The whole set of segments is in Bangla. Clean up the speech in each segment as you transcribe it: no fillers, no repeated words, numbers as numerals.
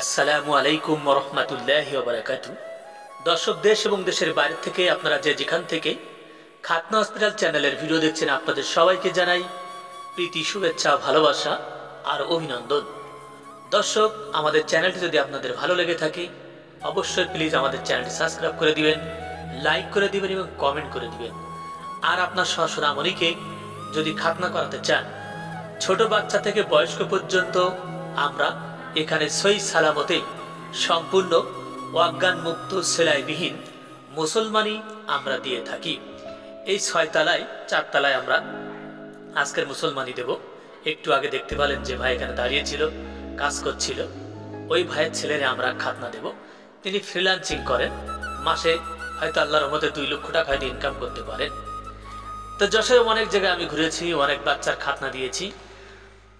আসসালামু আলাইকুম ওয়া রাহমাতুল্লাহি ওয়া বারাকাতুহু। দর্শক, দেশ এবং দেশের বাইরে থেকে আপনারা যেখান থেকে খাতনা হসপিটাল চ্যানেলের ভিডিও দেখছেন, আপনাদের সবাইকে জানাই প্রীতি, শুভেচ্ছা, ভালোবাসা আর অভিনন্দন। দর্শক, আমাদের চ্যানেলটি যদি আপনাদের ভালো লেগে থাকে অবশ্যই প্লিজ আমাদের চ্যানেলটি সাবস্ক্রাইব করে দিবেন, লাইক করে দিবেন এবং কমেন্ট করে দিবেন। আর আপনার সহসরামণিকে যদি খাতনা করাতে চান, ছোট বাচ্চা থেকে বয়স্ক পর্যন্ত আমরা এখানে সই সালামতে সম্পূর্ণ অজ্ঞান মুক্ত সেলাইবিহীন মুসলমানি আমরা দিয়ে থাকি। এই 6 তলায় 4 তলায় আমরা আজকের মুসলমানি দেব। একটু আগে দেখতে পেলেন যে ভাই এখানে দাঁড়িয়েছিল, কাজ করছিল, ওই ভাইয়ের ছেলেরে আমরা খাতনা দেব। তিনি ফ্রিল্যান্সিং করেন, মাসে হয়তো আল্লাহর রহমতে 2 লক্ষ টাকা হয়তো ইনকাম করতে পারেন। তো যশোরে অনেক জায়গায় আমি ঘুরেছি, অনেক বাচ্চার খাতনা দিয়েছি।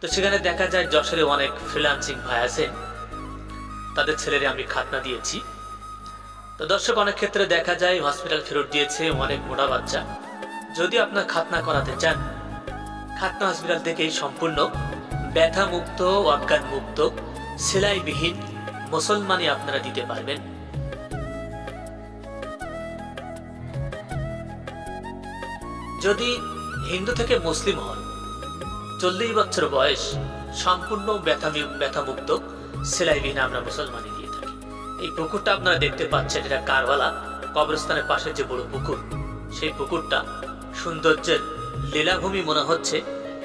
তো সেখানে দেখা যায় যশোরে অনেক ফ্রিল্যান্সিং ভাই আছেন, তাদের ছেলেরে আমি খাতনা দিয়েছি। তো দর্শক, অনেক ক্ষেত্রে দেখা যায় হসপিটাল ফেরত দিয়েছে অনেক মোটা বাচ্চা। যদি আপনার খাতনা করাতে চান, খাতনা হসপিটাল থেকেই সম্পূর্ণ ব্যথা মুক্ত, অজ্ঞান মুক্ত, সেলাইবিহীন মুসলমানি আপনারা দিতে পারবেন। যদি হিন্দু থেকে মুসলিম হন, 40 বছর বয়স, সম্পূর্ণ ব্যথামুক্ত সেলাইবিহীন আমরা মুসলমানি দিয়ে থাকি। এই পুকুরটা আপনারা দেখতে পাচ্ছেন, এটা কারবালা কবরস্থানের পাশে যে বড় পুকুর, সেই পুকুরটা সৌন্দর্যের লীলাভূমি মনে হচ্ছে,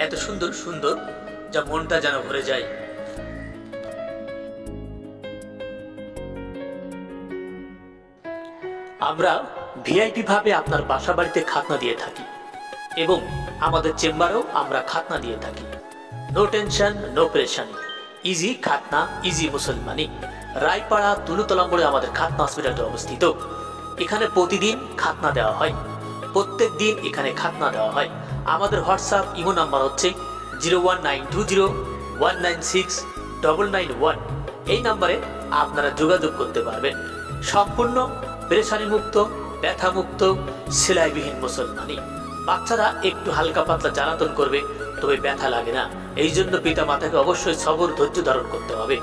এত সুন্দর সুন্দর যা মনটা যেন ভরে যায়। আমরা ভিআইপি ভাবে আপনার বাসা বাড়িতে খাতনা দিয়ে থাকি এবং আমাদের চেম্বারেও আমরা খাতনা দিয়ে থাকি। No tension, no pressure, easy খাতনা, ইজি মুসলমানি। রায়পাড়া তুলুতলা মোড়ে আমাদের খাতনা হসপিটালটি অবস্থিত। এখানে প্রতিদিন খাতনা দেওয়া হয়, প্রত্যেক দিন এখানে খাতনা দেওয়া হয়। আমাদের হোয়াটসঅ্যাপ ইমো নাম্বার হচ্ছে 01920196991। এই নাম্বারে আপনারা যোগাযোগ করতে পারবেন। সম্পূর্ণ পেরেশানি মুক্ত, ব্যথা মুক্ত, সেলাইবিহীন মুসলমানি। বাচ্চারা একটু হালকা পাতলা জ্বালাতন করবে, তবে ব্যথা লাগে না। এই জন্য পিতা মাতাকে অবশ্যই সবর ধৈর্য ধারণ করতে হবে।